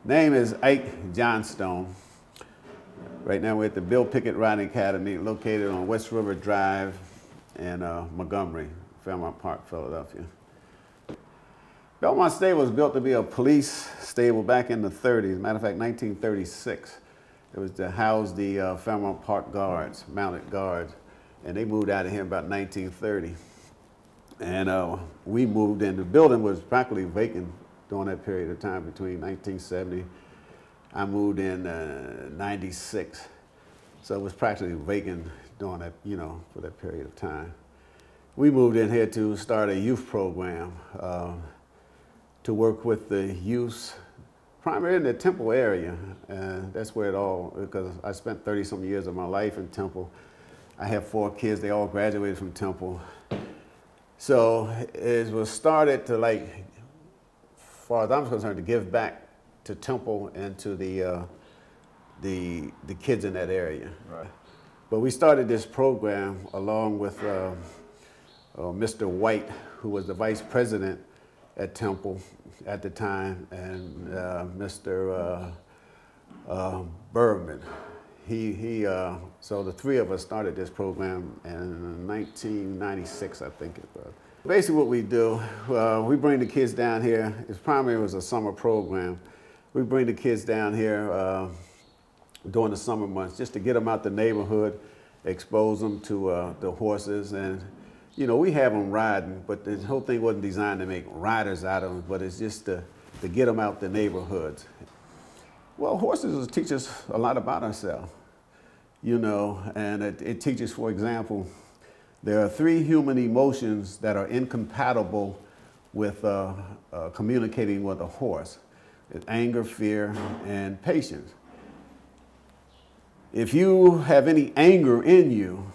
Name is Ike Johnstone. Right now we're at the Bill Picket Riding Academy, located on West River Drive in Montgomery, Fairmount Park, Philadelphia. Belmont Stable was built to be a police stable back in the 30s. Matter of fact, 1936. It was to house the Fairmount Park guards, mounted guards, and they moved out of here about 1930. And we moved in. The building was practically vacant during that period of time between 1970. I moved in 96. So it was practically vacant during that, for that period of time. We moved in here to start a youth program to work with the youth, primarily in the Temple area. And that's where it all, because I spent 30-some years of my life in Temple. I have 4 kids, they all graduated from Temple. So it was started to, like, as far as I'm concerned, to give back to Temple and to the kids in that area. Right. But we started this program along with Mr. White, who was the vice president at Temple at the time, and Mr. Bergman. So the 3 of us started this program in 1996, I think it was. Basically what we do, we bring the kids down here. It primarily was a summer program. We bring the kids down here during the summer months just to get them out the neighborhood, expose them to the horses. And, we have them riding, but the whole thing wasn't designed to make riders out of them, but it's just to get them out the neighborhoods. Well, horses teach us a lot about ourselves, and it teaches, for example, there are 3 human emotions that are incompatible with communicating with a horse. It's anger, fear, and patience. If you have any anger in you,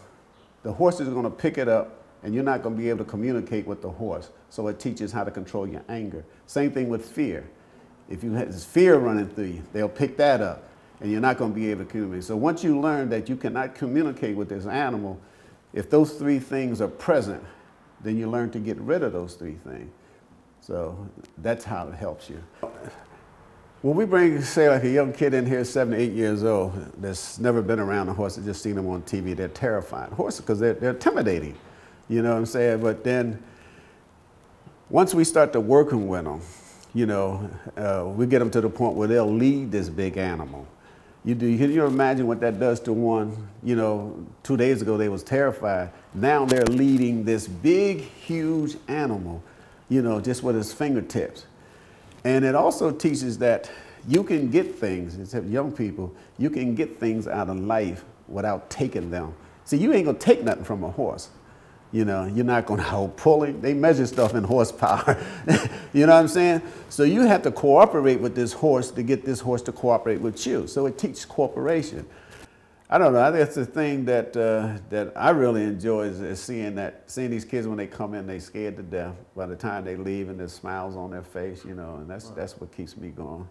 the horse is going to pick it up, and you're not going to be able to communicate with the horse. So it teaches how to control your anger. Same thing with fear. If you have this fear running through you, they'll pick that up, and you're not going to be able to communicate. So once you learn that you cannot communicate with this animal, if those 3 things are present, then you learn to get rid of those 3 things. So that's how it helps you. When we bring, say, like a young kid in here, 7 or 8 years old, that's never been around a horse, that's just seen them on TV, they're terrified. Horses, because they're intimidating, you know what I'm saying? But then once we start to working with them, we get them to the point where they'll lead this big animal. Can you imagine what that does to one? 2 days ago they was terrified. Now they're leading this big, huge animal, just with his fingertips. And it also teaches that you can get things, except young people, you can get things out of life without taking them. See, you ain't gonna take nothing from a horse. You're not going to hold pulling. They measure stuff in horsepower. You know what I'm saying? So you have to cooperate with this horse to get this horse to cooperate with you. So it teaches cooperation. I don't know. I think that's the thing that that I really enjoy is seeing these kids when they come in, they scared to death. By the time they leave, and there's smiles on their face, and that's what keeps me going.